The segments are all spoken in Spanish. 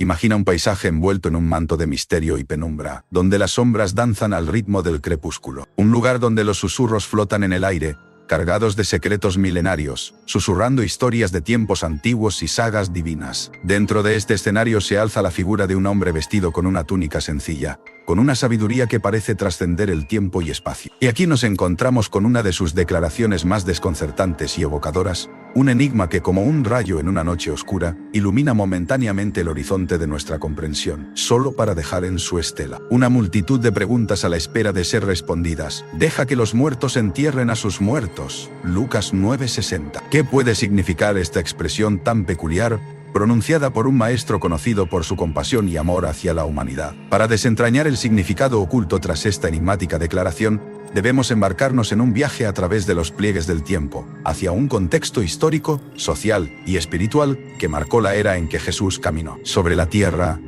Imagina un paisaje envuelto en un manto de misterio y penumbra, donde las sombras danzan al ritmo del crepúsculo. Un lugar donde los susurros flotan en el aire, cargados de secretos milenarios, susurrando historias de tiempos antiguos y sagas divinas. Dentro de este escenario se alza la figura de un hombre vestido con una túnica sencilla, con una sabiduría que parece trascender el tiempo y espacio. Y aquí nos encontramos con una de sus declaraciones más desconcertantes y evocadoras, un enigma que, como un rayo en una noche oscura, ilumina momentáneamente el horizonte de nuestra comprensión, solo para dejar en su estela una multitud de preguntas a la espera de ser respondidas. Deja que los muertos entierren a sus muertos. Lucas 9:60. ¿Qué puede significar esta expresión tan peculiar, pronunciada por un maestro conocido por su compasión y amor hacia la humanidad? Para desentrañar el significado oculto tras esta enigmática declaración, debemos embarcarnos en un viaje a través de los pliegues del tiempo, hacia un contexto histórico, social y espiritual que marcó la era en que Jesús caminó sobre la tierra.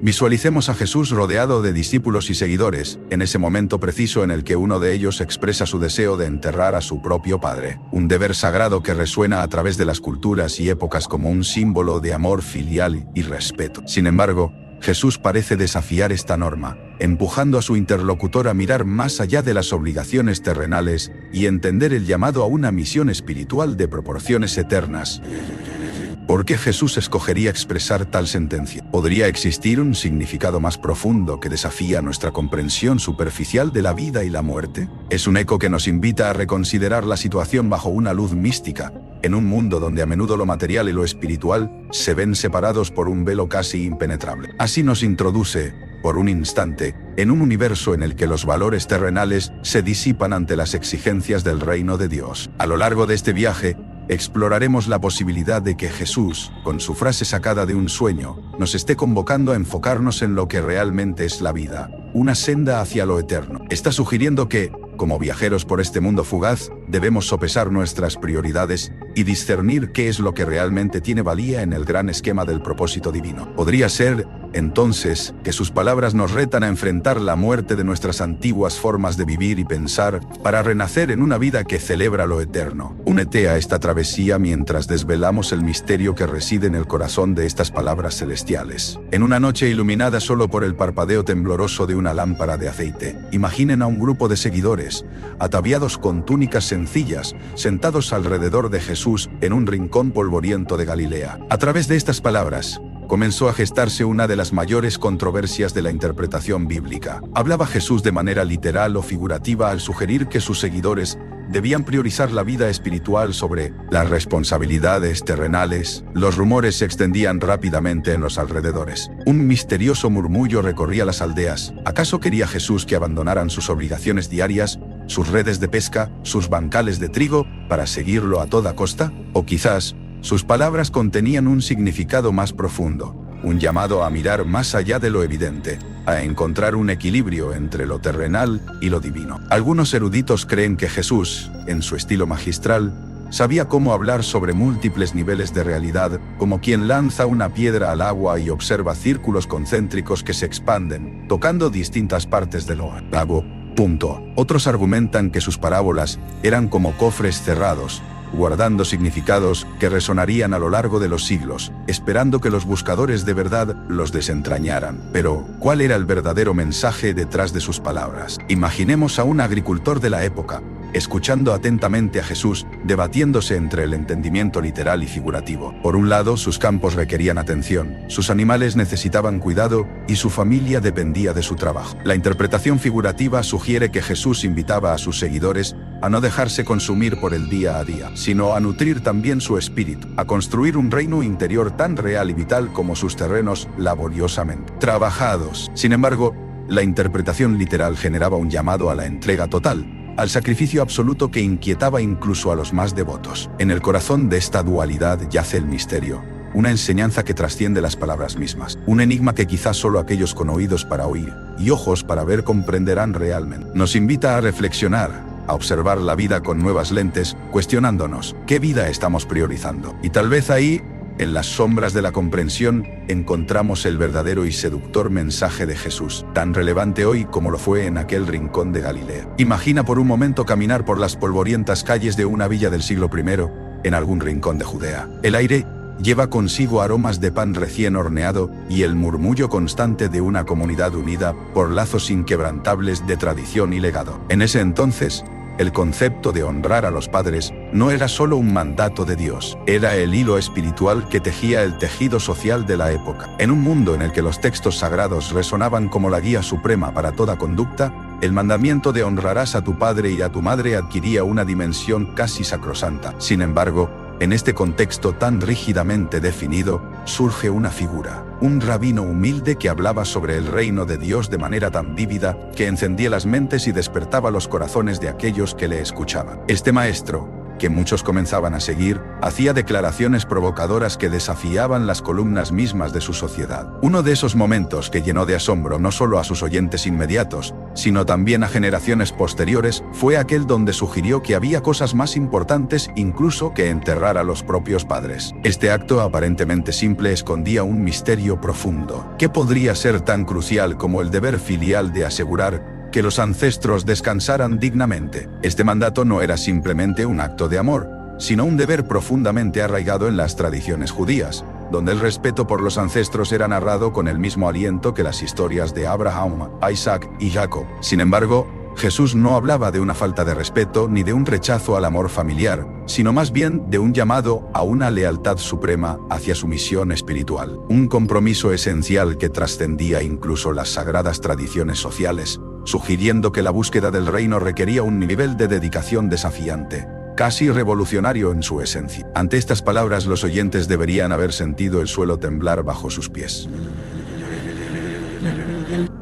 Visualicemos a Jesús rodeado de discípulos y seguidores, en ese momento preciso en el que uno de ellos expresa su deseo de enterrar a su propio padre, un deber sagrado que resuena a través de las culturas y épocas como un símbolo de amor filial y respeto. Sin embargo, Jesús parece desafiar esta norma, empujando a su interlocutor a mirar más allá de las obligaciones terrenales y entender el llamado a una misión espiritual de proporciones eternas. ¿Por qué Jesús escogería expresar tal sentencia? ¿Podría existir un significado más profundo que desafía nuestra comprensión superficial de la vida y la muerte? Es un eco que nos invita a reconsiderar la situación bajo una luz mística, en un mundo donde a menudo lo material y lo espiritual se ven separados por un velo casi impenetrable. Así nos introduce, por un instante, en un universo en el que los valores terrenales se disipan ante las exigencias del reino de Dios. A lo largo de este viaje, exploraremos la posibilidad de que Jesús, con su frase sacada de un sueño, nos esté convocando a enfocarnos en lo que realmente es la vida, una senda hacia lo eterno. Está sugiriendo que, como viajeros por este mundo fugaz, debemos sopesar nuestras prioridades y discernir qué es lo que realmente tiene valía en el gran esquema del propósito divino. Podría ser, entonces, que sus palabras nos retan a enfrentar la muerte de nuestras antiguas formas de vivir y pensar para renacer en una vida que celebra lo eterno. Únete a esta travesía mientras desvelamos el misterio que reside en el corazón de estas palabras celestiales. En una noche iluminada solo por el parpadeo tembloroso de una lámpara de aceite, imaginen a un grupo de seguidores, ataviados con túnicas sencillas, sentados alrededor de Jesús en un rincón polvoriento de Galilea. A través de estas palabras, comenzó a gestarse una de las mayores controversias de la interpretación bíblica. ¿Hablaba Jesús de manera literal o figurativa al sugerir que sus seguidores debían priorizar la vida espiritual sobre las responsabilidades terrenales? Los rumores se extendían rápidamente en los alrededores. Un misterioso murmullo recorría las aldeas. ¿Acaso quería Jesús que abandonaran sus obligaciones diarias, sus redes de pesca, sus bancales de trigo, para seguirlo a toda costa? O quizás, sus palabras contenían un significado más profundo, un llamado a mirar más allá de lo evidente, a encontrar un equilibrio entre lo terrenal y lo divino. Algunos eruditos creen que Jesús, en su estilo magistral, sabía cómo hablar sobre múltiples niveles de realidad, como quien lanza una piedra al agua y observa círculos concéntricos que se expanden, tocando distintas partes del lago. Otros argumentan que sus parábolas eran como cofres cerrados, guardando significados que resonarían a lo largo de los siglos, esperando que los buscadores de verdad los desentrañaran. Pero, ¿cuál era el verdadero mensaje detrás de sus palabras? Imaginemos a un agricultor de la época, escuchando atentamente a Jesús, debatiéndose entre el entendimiento literal y figurativo. Por un lado, sus campos requerían atención, sus animales necesitaban cuidado y su familia dependía de su trabajo. La interpretación figurativa sugiere que Jesús invitaba a sus seguidores a no dejarse consumir por el día a día, sino a nutrir también su espíritu, a construir un reino interior tan real y vital como sus terrenos laboriosamente trabajados. Sin embargo, la interpretación literal generaba un llamado a la entrega total, al sacrificio absoluto que inquietaba incluso a los más devotos. En el corazón de esta dualidad yace el misterio, una enseñanza que trasciende las palabras mismas, un enigma que quizás solo aquellos con oídos para oír y ojos para ver comprenderán realmente. Nos invita a reflexionar, a observar la vida con nuevas lentes, cuestionándonos qué vida estamos priorizando. Y tal vez ahí, en las sombras de la comprensión, encontramos el verdadero y seductor mensaje de Jesús, tan relevante hoy como lo fue en aquel rincón de Galilea. Imagina por un momento caminar por las polvorientas calles de una villa del siglo I, en algún rincón de Judea. El aire, lleva consigo aromas de pan recién horneado y el murmullo constante de una comunidad unida por lazos inquebrantables de tradición y legado. En ese entonces, el concepto de honrar a los padres no era solo un mandato de Dios, era el hilo espiritual que tejía el tejido social de la época. En un mundo en el que los textos sagrados resonaban como la guía suprema para toda conducta, el mandamiento de honrarás a tu padre y a tu madre adquiría una dimensión casi sacrosanta. Sin embargo, en este contexto tan rígidamente definido, surge una figura, un rabino humilde que hablaba sobre el reino de Dios de manera tan vívida que encendía las mentes y despertaba los corazones de aquellos que le escuchaban. Este maestro, que muchos comenzaban a seguir, hacía declaraciones provocadoras que desafiaban las columnas mismas de su sociedad. Uno de esos momentos que llenó de asombro no solo a sus oyentes inmediatos, sino también a generaciones posteriores, fue aquel donde sugirió que había cosas más importantes incluso que enterrar a los propios padres. Este acto aparentemente simple escondía un misterio profundo. ¿Qué podría ser tan crucial como el deber filial de asegurar que los ancestros descansaran dignamente? Este mandato no era simplemente un acto de amor, sino un deber profundamente arraigado en las tradiciones judías, donde el respeto por los ancestros era narrado con el mismo aliento que las historias de Abraham, Isaac y Jacob. Sin embargo, Jesús no hablaba de una falta de respeto ni de un rechazo al amor familiar, sino más bien de un llamado a una lealtad suprema hacia su misión espiritual, un compromiso esencial que trascendía incluso las sagradas tradiciones sociales, sugiriendo que la búsqueda del reino requería un nivel de dedicación desafiante, casi revolucionario en su esencia. Ante estas palabras, los oyentes deberían haber sentido el suelo temblar bajo sus pies.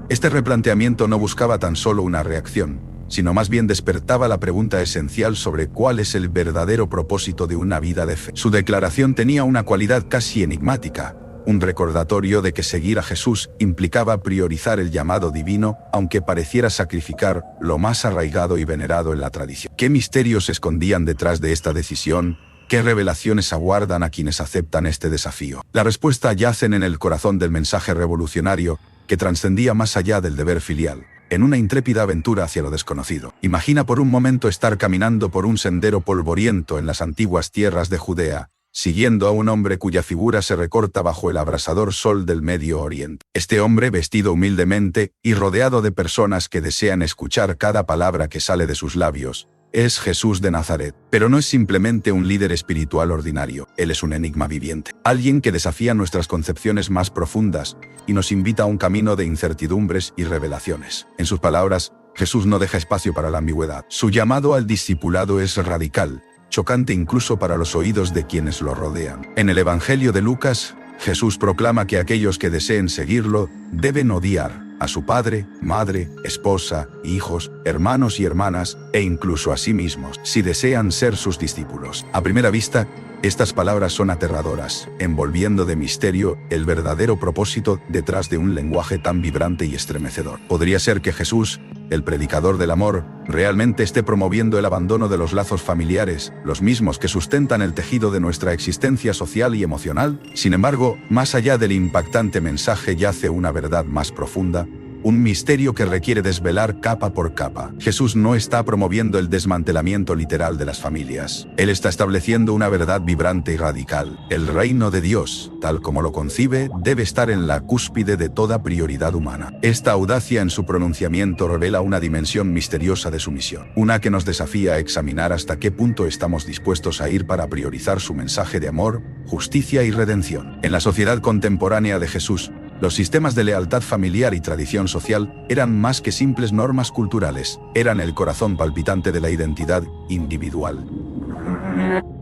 Este replanteamiento no buscaba tan solo una reacción, sino más bien despertaba la pregunta esencial sobre cuál es el verdadero propósito de una vida de fe. Su declaración tenía una cualidad casi enigmática, un recordatorio de que seguir a Jesús implicaba priorizar el llamado divino, aunque pareciera sacrificar lo más arraigado y venerado en la tradición. ¿Qué misterios se escondían detrás de esta decisión? ¿Qué revelaciones aguardan a quienes aceptan este desafío? La respuesta yacen en el corazón del mensaje revolucionario, que trascendía más allá del deber filial, en una intrépida aventura hacia lo desconocido. Imagina por un momento estar caminando por un sendero polvoriento en las antiguas tierras de Judea, siguiendo a un hombre cuya figura se recorta bajo el abrasador sol del Medio Oriente. Este hombre, vestido humildemente y rodeado de personas que desean escuchar cada palabra que sale de sus labios, es Jesús de Nazaret. Pero no es simplemente un líder espiritual ordinario, él es un enigma viviente. Alguien que desafía nuestras concepciones más profundas y nos invita a un camino de incertidumbres y revelaciones. En sus palabras, Jesús no deja espacio para la ambigüedad. Su llamado al discipulado es radical, chocante incluso para los oídos de quienes lo rodean. En el Evangelio de Lucas, Jesús proclama que aquellos que deseen seguirlo deben odiar a su padre, madre, esposa, hijos, hermanos y hermanas, e incluso a sí mismos, si desean ser sus discípulos. A primera vista, estas palabras son aterradoras, envolviendo de misterio el verdadero propósito detrás de un lenguaje tan vibrante y estremecedor. ¿Podría ser que Jesús, el predicador del amor, realmente esté promoviendo el abandono de los lazos familiares, los mismos que sustentan el tejido de nuestra existencia social y emocional? Sin embargo, más allá del impactante mensaje yace una verdad más profunda, un misterio que requiere desvelar capa por capa. Jesús no está promoviendo el desmantelamiento literal de las familias. Él está estableciendo una verdad vibrante y radical. El reino de Dios, tal como lo concibe, debe estar en la cúspide de toda prioridad humana. Esta audacia en su pronunciamiento revela una dimensión misteriosa de su misión, una que nos desafía a examinar hasta qué punto estamos dispuestos a ir para priorizar su mensaje de amor, justicia y redención. En la sociedad contemporánea de Jesús, los sistemas de lealtad familiar y tradición social eran más que simples normas culturales, eran el corazón palpitante de la identidad individual.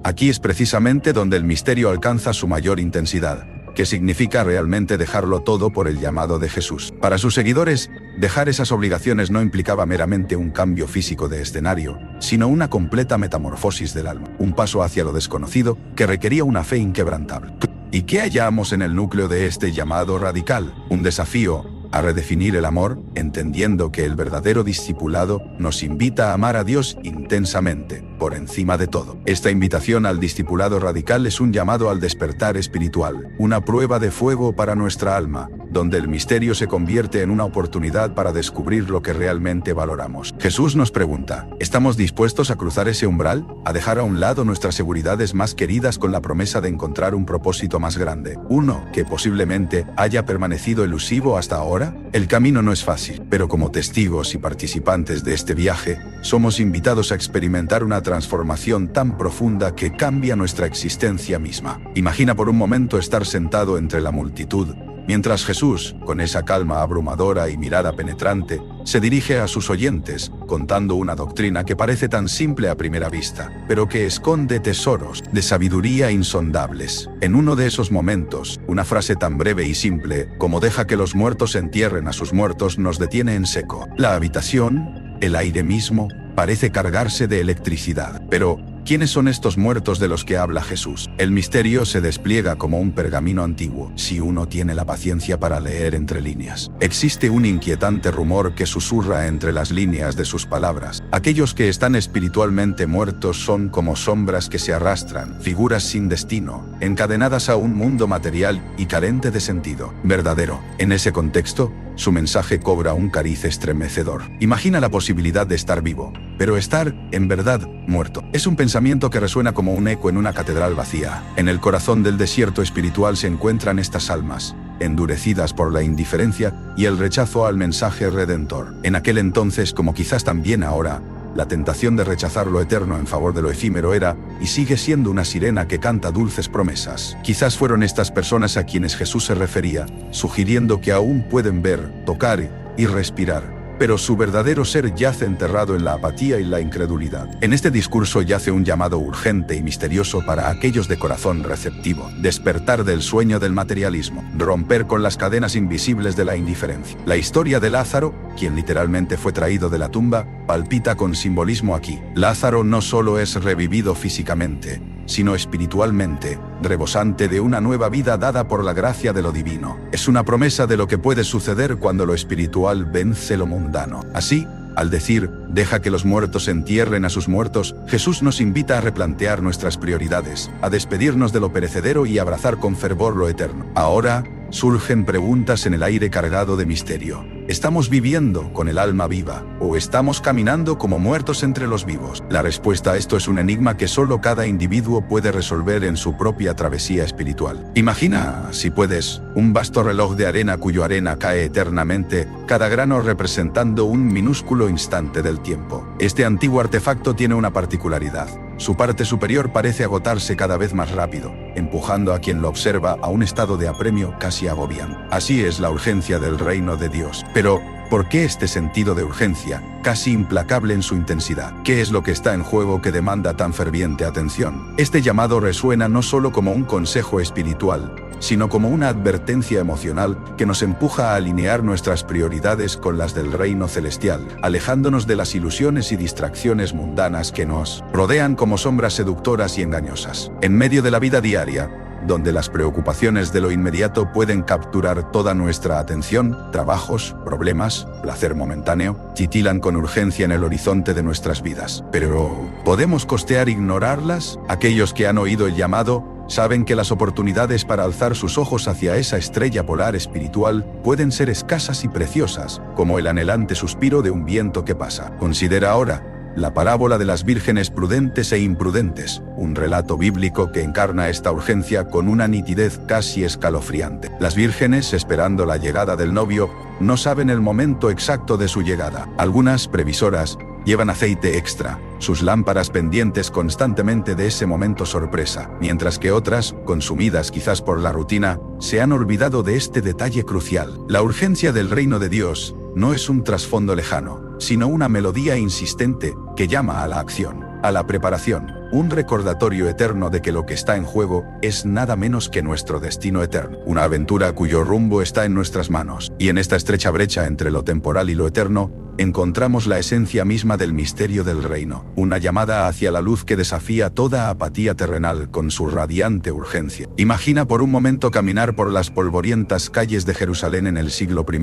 Aquí es precisamente donde el misterio alcanza su mayor intensidad, que significa realmente dejarlo todo por el llamado de Jesús. Para sus seguidores, dejar esas obligaciones no implicaba meramente un cambio físico de escenario, sino una completa metamorfosis del alma, un paso hacia lo desconocido que requería una fe inquebrantable. ¿Y qué hallamos en el núcleo de este llamado radical? Un desafío a redefinir el amor, entendiendo que el verdadero discipulado nos invita a amar a Dios intensamente, por encima de todo. Esta invitación al discipulado radical es un llamado al despertar espiritual, una prueba de fuego para nuestra alma, donde el misterio se convierte en una oportunidad para descubrir lo que realmente valoramos. Jesús nos pregunta, ¿estamos dispuestos a cruzar ese umbral? ¿A dejar a un lado nuestras seguridades más queridas con la promesa de encontrar un propósito más grande? Uno que posiblemente haya permanecido elusivo hasta ahora. El camino no es fácil, pero como testigos y participantes de este viaje, somos invitados a experimentar una transformación tan profunda que cambia nuestra existencia misma. Imagina por un momento estar sentado entre la multitud, mientras Jesús, con esa calma abrumadora y mirada penetrante, se dirige a sus oyentes, contando una doctrina que parece tan simple a primera vista, pero que esconde tesoros de sabiduría insondables. En uno de esos momentos, una frase tan breve y simple como «deja que los muertos entierren a sus muertos» nos detiene en seco. La habitación, el aire mismo, parece cargarse de electricidad. Pero, ¿quiénes son estos muertos de los que habla Jesús? El misterio se despliega como un pergamino antiguo, si uno tiene la paciencia para leer entre líneas. Existe un inquietante rumor que susurra entre las líneas de sus palabras. Aquellos que están espiritualmente muertos son como sombras que se arrastran, figuras sin destino, encadenadas a un mundo material y carente de sentido verdadero. En ese contexto, su mensaje cobra un cariz estremecedor. Imagina la posibilidad de estar vivo, pero estar, en verdad, muerto. Es un pensamiento que resuena como un eco en una catedral vacía. En el corazón del desierto espiritual se encuentran estas almas, endurecidas por la indiferencia y el rechazo al mensaje redentor. En aquel entonces, como quizás también ahora, la tentación de rechazar lo eterno en favor de lo efímero era, y sigue siendo, una sirena que canta dulces promesas. Quizás fueron estas personas a quienes Jesús se refería, sugiriendo que aún pueden ver, tocar y respirar, pero su verdadero ser yace enterrado en la apatía y la incredulidad. En este discurso yace un llamado urgente y misterioso para aquellos de corazón receptivo: despertar del sueño del materialismo, romper con las cadenas invisibles de la indiferencia. La historia de Lázaro, quien literalmente fue traído de la tumba, palpita con simbolismo aquí. Lázaro no solo es revivido físicamente, sino espiritualmente, rebosante de una nueva vida dada por la gracia de lo divino. Es una promesa de lo que puede suceder cuando lo espiritual vence lo mundano. Así, al decir, deja que los muertos entierren a sus muertos, Jesús nos invita a replantear nuestras prioridades, a despedirnos de lo perecedero y abrazar con fervor lo eterno. Ahora, surgen preguntas en el aire cargado de misterio. ¿Estamos viviendo con el alma viva, o estamos caminando como muertos entre los vivos? La respuesta a esto es un enigma que solo cada individuo puede resolver en su propia travesía espiritual. Imagina, si puedes, un vasto reloj de arena cuyo arena cae eternamente, cada grano representando un minúsculo instante del tiempo. Este antiguo artefacto tiene una particularidad. Su parte superior parece agotarse cada vez más rápido, empujando a quien lo observa a un estado de apremio casi agobiante. Así es la urgencia del reino de Dios. Pero, ¿por qué este sentido de urgencia, casi implacable en su intensidad? ¿Qué es lo que está en juego que demanda tan ferviente atención? Este llamado resuena no solo como un consejo espiritual, sino como una advertencia emocional que nos empuja a alinear nuestras prioridades con las del reino celestial, alejándonos de las ilusiones y distracciones mundanas que nos rodean como sombras seductoras y engañosas. En medio de la vida diaria, donde las preocupaciones de lo inmediato pueden capturar toda nuestra atención, trabajos, problemas, placer momentáneo, titilan con urgencia en el horizonte de nuestras vidas. Pero, ¿podemos costear ignorarlas? Aquellos que han oído el llamado saben que las oportunidades para alzar sus ojos hacia esa estrella polar espiritual pueden ser escasas y preciosas, como el anhelante suspiro de un viento que pasa. Considera ahora la parábola de las vírgenes prudentes e imprudentes, un relato bíblico que encarna esta urgencia con una nitidez casi escalofriante. Las vírgenes, esperando la llegada del novio, no saben el momento exacto de su llegada. Algunas, previsoras, llevan aceite extra, sus lámparas pendientes constantemente de ese momento sorpresa, mientras que otras, consumidas quizás por la rutina, se han olvidado de este detalle crucial. La urgencia del reino de Dios no es un trasfondo lejano, sino una melodía insistente que llama a la acción, a la preparación, un recordatorio eterno de que lo que está en juego es nada menos que nuestro destino eterno, una aventura cuyo rumbo está en nuestras manos. Y en esta estrecha brecha entre lo temporal y lo eterno, encontramos la esencia misma del misterio del reino, una llamada hacia la luz que desafía toda apatía terrenal con su radiante urgencia. Imagina por un momento caminar por las polvorientas calles de Jerusalén en el siglo I,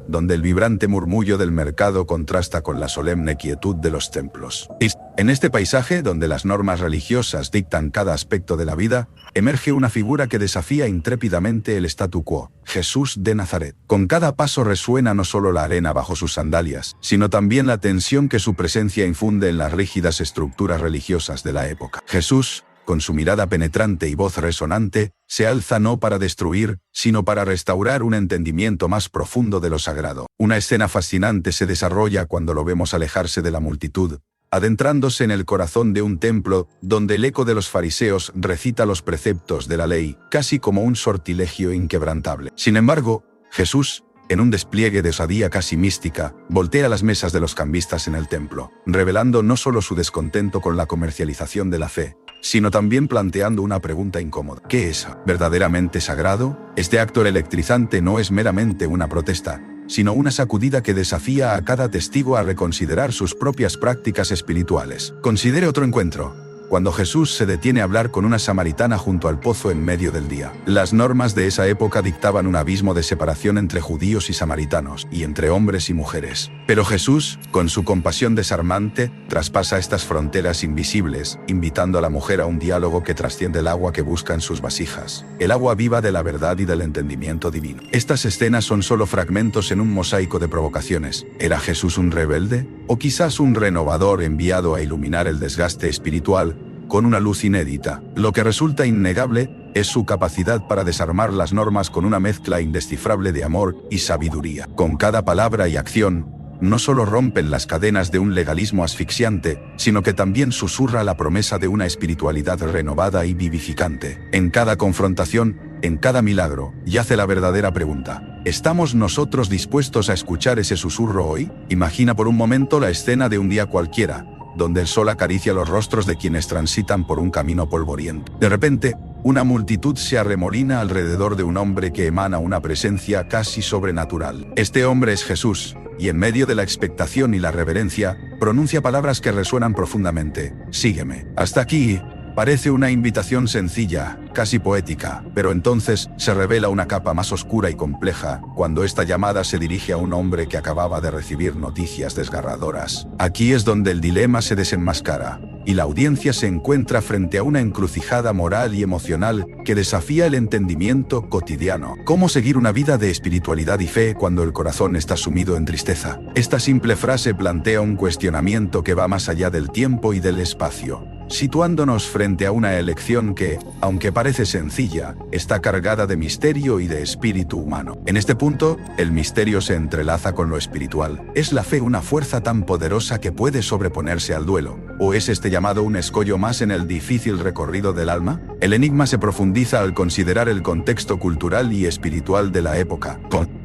donde el vibrante murmullo del mercado contrasta con la solemne quietud de los templos. En este paisaje, donde las normas religiosas dictan cada aspecto de la vida, emerge una figura que desafía intrépidamente el statu quo: Jesús de Nazaret. Con cada paso resuena no solo la arena bajo sus sandalias, sino también la tensión que su presencia infunde en las rígidas estructuras religiosas de la época. Jesús, con su mirada penetrante y voz resonante, se alza no para destruir, sino para restaurar un entendimiento más profundo de lo sagrado. Una escena fascinante se desarrolla cuando lo vemos alejarse de la multitud, adentrándose en el corazón de un templo donde el eco de los fariseos recita los preceptos de la ley, casi como un sortilegio inquebrantable. Sin embargo, Jesús, en un despliegue de osadía casi mística, voltea las mesas de los cambistas en el templo, revelando no solo su descontento con la comercialización de la fe, sino también planteando una pregunta incómoda: ¿qué es verdaderamente sagrado? Este acto electrizante no es meramente una protesta, sino una sacudida que desafía a cada testigo a reconsiderar sus propias prácticas espirituales. Considere otro encuentro, cuando Jesús se detiene a hablar con una samaritana junto al pozo en medio del día. Las normas de esa época dictaban un abismo de separación entre judíos y samaritanos, y entre hombres y mujeres. Pero Jesús, con su compasión desarmante, traspasa estas fronteras invisibles, invitando a la mujer a un diálogo que trasciende el agua que buscan sus vasijas, el agua viva de la verdad y del entendimiento divino. Estas escenas son solo fragmentos en un mosaico de provocaciones. ¿Era Jesús un rebelde? ¿O quizás un renovador enviado a iluminar el desgaste espiritual con una luz inédita? Lo que resulta innegable es su capacidad para desarmar las normas con una mezcla indescifrable de amor y sabiduría. Con cada palabra y acción, no solo rompen las cadenas de un legalismo asfixiante, sino que también susurra la promesa de una espiritualidad renovada y vivificante. En cada confrontación, en cada milagro, yace la verdadera pregunta: ¿estamos nosotros dispuestos a escuchar ese susurro hoy? Imagina por un momento la escena de un día cualquiera, donde el sol acaricia los rostros de quienes transitan por un camino polvoriento. De repente, una multitud se arremolina alrededor de un hombre que emana una presencia casi sobrenatural. Este hombre es Jesús, y en medio de la expectación y la reverencia, pronuncia palabras que resuenan profundamente: sígueme. Hasta aquí parece una invitación sencilla, casi poética, pero entonces se revela una capa más oscura y compleja cuando esta llamada se dirige a un hombre que acababa de recibir noticias desgarradoras. Aquí es donde el dilema se desenmascara, y la audiencia se encuentra frente a una encrucijada moral y emocional que desafía el entendimiento cotidiano. ¿Cómo seguir una vida de espiritualidad y fe cuando el corazón está sumido en tristeza? Esta simple frase plantea un cuestionamiento que va más allá del tiempo y del espacio, situándonos frente a una elección que, aunque parece sencilla, está cargada de misterio y de espíritu humano. En este punto, el misterio se entrelaza con lo espiritual. ¿Es la fe una fuerza tan poderosa que puede sobreponerse al duelo? ¿O es este llamado un escollo más en el difícil recorrido del alma? El enigma se profundiza al considerar el contexto cultural y espiritual de la época.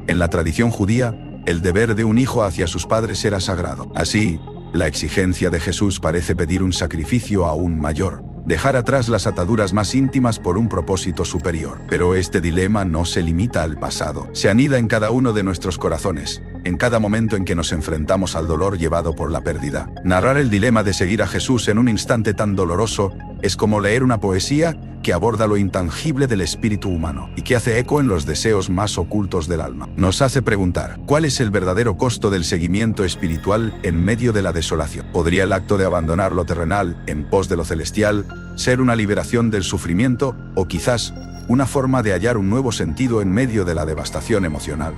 En la tradición judía, el deber de un hijo hacia sus padres era sagrado. Así, la exigencia de Jesús parece pedir un sacrificio aún mayor: dejar atrás las ataduras más íntimas por un propósito superior. Pero este dilema no se limita al pasado. Se anida en cada uno de nuestros corazones, en cada momento en que nos enfrentamos al dolor llevado por la pérdida. Narrar el dilema de seguir a Jesús en un instante tan doloroso es como leer una poesía que aborda lo intangible del espíritu humano y que hace eco en los deseos más ocultos del alma. Nos hace preguntar: ¿cuál es el verdadero costo del seguimiento espiritual en medio de la desolación? ¿Podría el acto de abandonar lo terrenal en pos de lo celestial ser una liberación del sufrimiento, o quizás una forma de hallar un nuevo sentido en medio de la devastación emocional?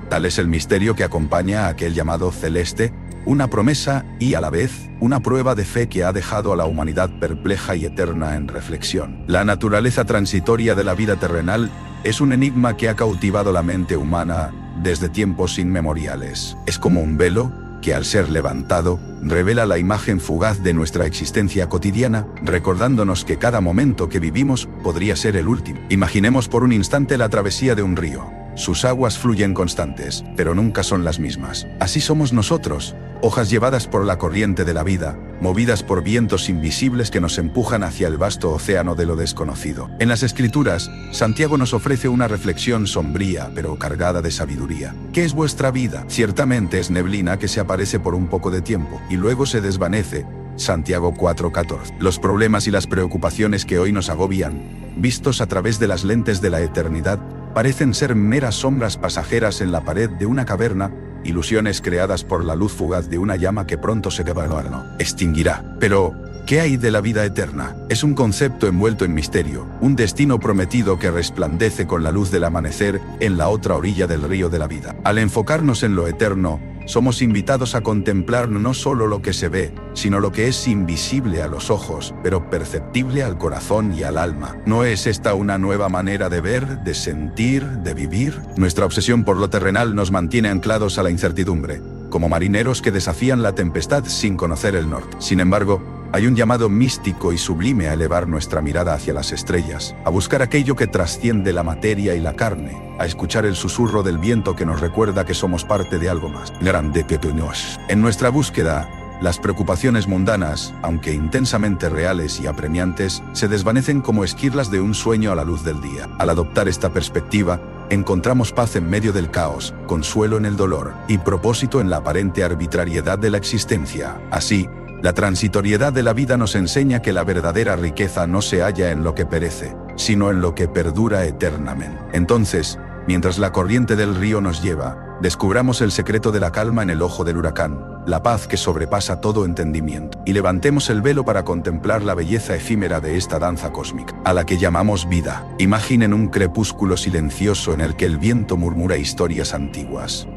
Tal es el misterio que acompaña a aquel llamado celeste, una promesa y, a la vez, una prueba de fe que ha dejado a la humanidad perpleja y eterna en reflexión. La naturaleza transitoria de la vida terrenal es un enigma que ha cautivado la mente humana desde tiempos inmemoriales. Es como un velo que, al ser levantado, revela la imagen fugaz de nuestra existencia cotidiana, recordándonos que cada momento que vivimos podría ser el último. Imaginemos por un instante la travesía de un río. Sus aguas fluyen constantes, pero nunca son las mismas. Así somos nosotros, hojas llevadas por la corriente de la vida, movidas por vientos invisibles que nos empujan hacia el vasto océano de lo desconocido. En las Escrituras, Santiago nos ofrece una reflexión sombría, pero cargada de sabiduría. ¿Qué es vuestra vida? Ciertamente es neblina que se aparece por un poco de tiempo, y luego se desvanece. Santiago 4:14. Los problemas y las preocupaciones que hoy nos agobian, vistos a través de las lentes de la eternidad, parecen ser meras sombras pasajeras en la pared de una caverna, ilusiones creadas por la luz fugaz de una llama que pronto se extinguirá. Pero, ¿qué hay de la vida eterna? Es un concepto envuelto en misterio, un destino prometido que resplandece con la luz del amanecer en la otra orilla del río de la vida. Al enfocarnos en lo eterno, somos invitados a contemplar no solo lo que se ve, sino lo que es invisible a los ojos, pero perceptible al corazón y al alma. ¿No es esta una nueva manera de ver, de sentir, de vivir? Nuestra obsesión por lo terrenal nos mantiene anclados a la incertidumbre, como marineros que desafían la tempestad sin conocer el norte. Sin embargo, hay un llamado místico y sublime a elevar nuestra mirada hacia las estrellas, a buscar aquello que trasciende la materia y la carne, a escuchar el susurro del viento que nos recuerda que somos parte de algo más grande que nosotros. En nuestra búsqueda, las preocupaciones mundanas, aunque intensamente reales y apremiantes, se desvanecen como esquirlas de un sueño a la luz del día. Al adoptar esta perspectiva, encontramos paz en medio del caos, consuelo en el dolor y propósito en la aparente arbitrariedad de la existencia. Así, la transitoriedad de la vida nos enseña que la verdadera riqueza no se halla en lo que perece, sino en lo que perdura eternamente. Entonces, mientras la corriente del río nos lleva, descubramos el secreto de la calma en el ojo del huracán, la paz que sobrepasa todo entendimiento, y levantemos el velo para contemplar la belleza efímera de esta danza cósmica, a la que llamamos vida. Imaginen un crepúsculo silencioso en el que el viento murmura historias antiguas.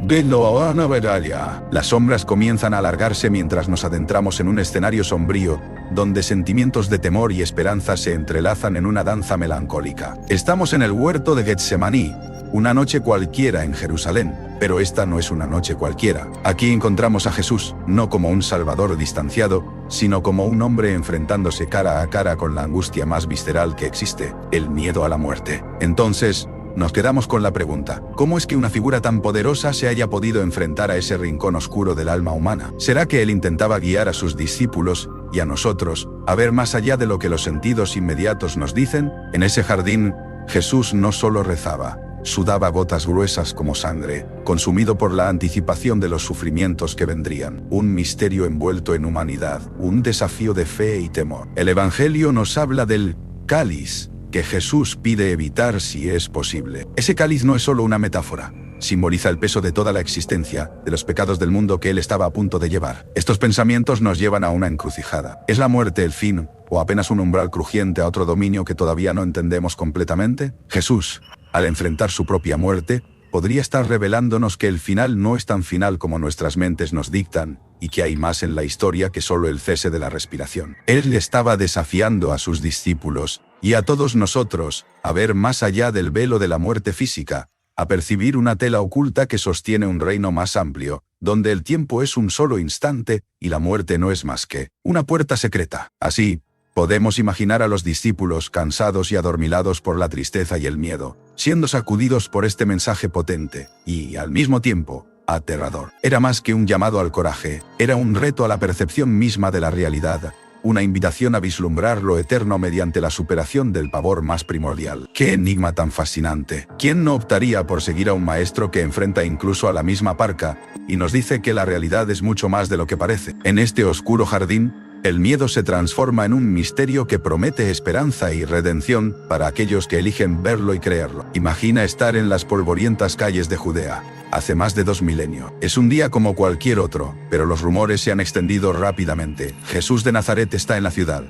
Las sombras comienzan a alargarse mientras nos adentramos en un escenario sombrío, donde sentimientos de temor y esperanza se entrelazan en una danza melancólica. Estamos en el huerto de Getsemaní, una noche cualquiera en Jerusalén, pero esta no es una noche cualquiera. Aquí encontramos a Jesús, no como un salvador distanciado, sino como un hombre enfrentándose cara a cara con la angustia más visceral que existe, el miedo a la muerte. Entonces, nos quedamos con la pregunta, ¿cómo es que una figura tan poderosa se haya podido enfrentar a ese rincón oscuro del alma humana? ¿Será que él intentaba guiar a sus discípulos, y a nosotros, a ver más allá de lo que los sentidos inmediatos nos dicen? En ese jardín, Jesús no solo rezaba, sudaba gotas gruesas como sangre, consumido por la anticipación de los sufrimientos que vendrían, un misterio envuelto en humanidad, un desafío de fe y temor. El Evangelio nos habla del cáliz que Jesús pide evitar si es posible. Ese cáliz no es solo una metáfora, simboliza el peso de toda la existencia, de los pecados del mundo que él estaba a punto de llevar. Estos pensamientos nos llevan a una encrucijada. ¿Es la muerte el fin, o apenas un umbral crujiente a otro dominio que todavía no entendemos completamente? Jesús, al enfrentar su propia muerte, podría estar revelándonos que el final no es tan final como nuestras mentes nos dictan, y que hay más en la historia que solo el cese de la respiración. Él estaba desafiando a sus discípulos, y a todos nosotros, a ver más allá del velo de la muerte física, a percibir una tela oculta que sostiene un reino más amplio, donde el tiempo es un solo instante, y la muerte no es más que una puerta secreta. Así, podemos imaginar a los discípulos cansados y adormilados por la tristeza y el miedo, siendo sacudidos por este mensaje potente, y, al mismo tiempo, aterrador. Era más que un llamado al coraje, era un reto a la percepción misma de la realidad, una invitación a vislumbrar lo eterno mediante la superación del pavor más primordial. ¡Qué enigma tan fascinante! ¿Quién no optaría por seguir a un maestro que enfrenta incluso a la misma parca, y nos dice que la realidad es mucho más de lo que parece? En este oscuro jardín, el miedo se transforma en un misterio que promete esperanza y redención para aquellos que eligen verlo y creerlo. Imagina estar en las polvorientas calles de Judea, hace más de 2 milenios. Es un día como cualquier otro, pero los rumores se han extendido rápidamente. Jesús de Nazaret está en la ciudad.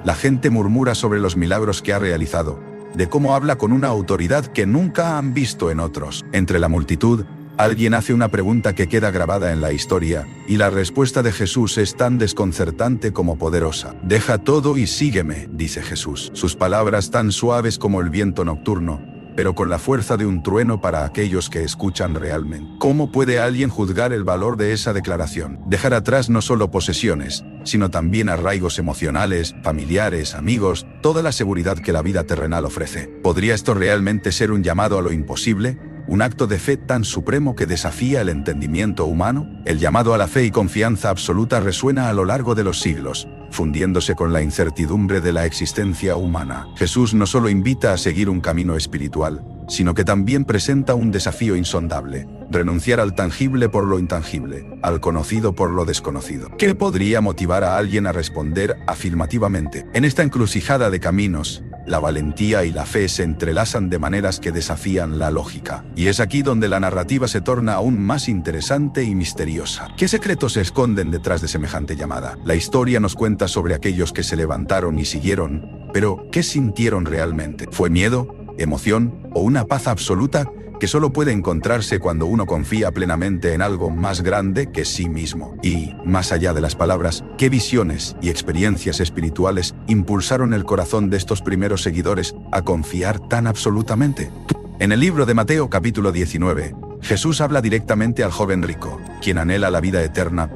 La gente murmura sobre los milagros que ha realizado, de cómo habla con una autoridad que nunca han visto en otros. Entre la multitud, alguien hace una pregunta que queda grabada en la historia, y la respuesta de Jesús es tan desconcertante como poderosa. «Deja todo y sígueme», dice Jesús. Sus palabras tan suaves como el viento nocturno, pero con la fuerza de un trueno para aquellos que escuchan realmente. ¿Cómo puede alguien juzgar el valor de esa declaración? Dejar atrás no solo posesiones, sino también arraigos emocionales, familiares, amigos, toda la seguridad que la vida terrenal ofrece. ¿Podría esto realmente ser un llamado a lo imposible? ¿Un acto de fe tan supremo que desafía el entendimiento humano? El llamado a la fe y confianza absoluta resuena a lo largo de los siglos, fundiéndose con la incertidumbre de la existencia humana. Jesús no solo invita a seguir un camino espiritual, sino que también presenta un desafío insondable: renunciar al tangible por lo intangible, al conocido por lo desconocido. ¿Qué podría motivar a alguien a responder afirmativamente? En esta encrucijada de caminos, la valentía y la fe se entrelazan de maneras que desafían la lógica. Y es aquí donde la narrativa se torna aún más interesante y misteriosa. ¿Qué secretos se esconden detrás de semejante llamada? La historia nos cuenta sobre aquellos que se levantaron y siguieron, pero ¿qué sintieron realmente? ¿Fue miedo, emoción o una paz absoluta que solo puede encontrarse cuando uno confía plenamente en algo más grande que sí mismo? Y, más allá de las palabras, ¿qué visiones y experiencias espirituales impulsaron el corazón de estos primeros seguidores a confiar tan absolutamente? En el libro de Mateo capítulo 19, Jesús habla directamente al joven rico, quien anhela la vida eterna.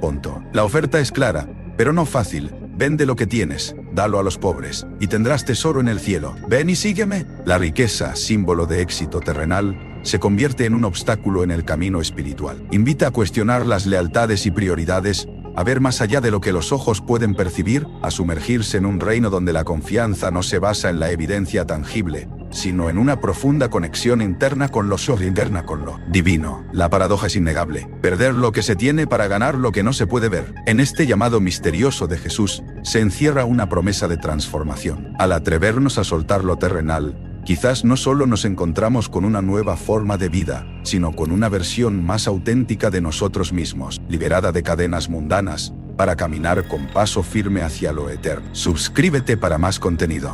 La oferta es clara, pero no fácil. Vende lo que tienes, dalo a los pobres, y tendrás tesoro en el cielo. Ven y sígueme. La riqueza, símbolo de éxito terrenal, se convierte en un obstáculo en el camino espiritual. Invita a cuestionar las lealtades y prioridades, a ver más allá de lo que los ojos pueden percibir, a sumergirse en un reino donde la confianza no se basa en la evidencia tangible, sino en una profunda conexión interna con lo divino. La paradoja es innegable: perder lo que se tiene para ganar lo que no se puede ver. En este llamado misterioso de Jesús se encierra una promesa de transformación. Al atrevernos a soltar lo terrenal, quizás no solo nos encontramos con una nueva forma de vida, sino con una versión más auténtica de nosotros mismos, liberada de cadenas mundanas, para caminar con paso firme hacia lo eterno. Suscríbete para más contenido.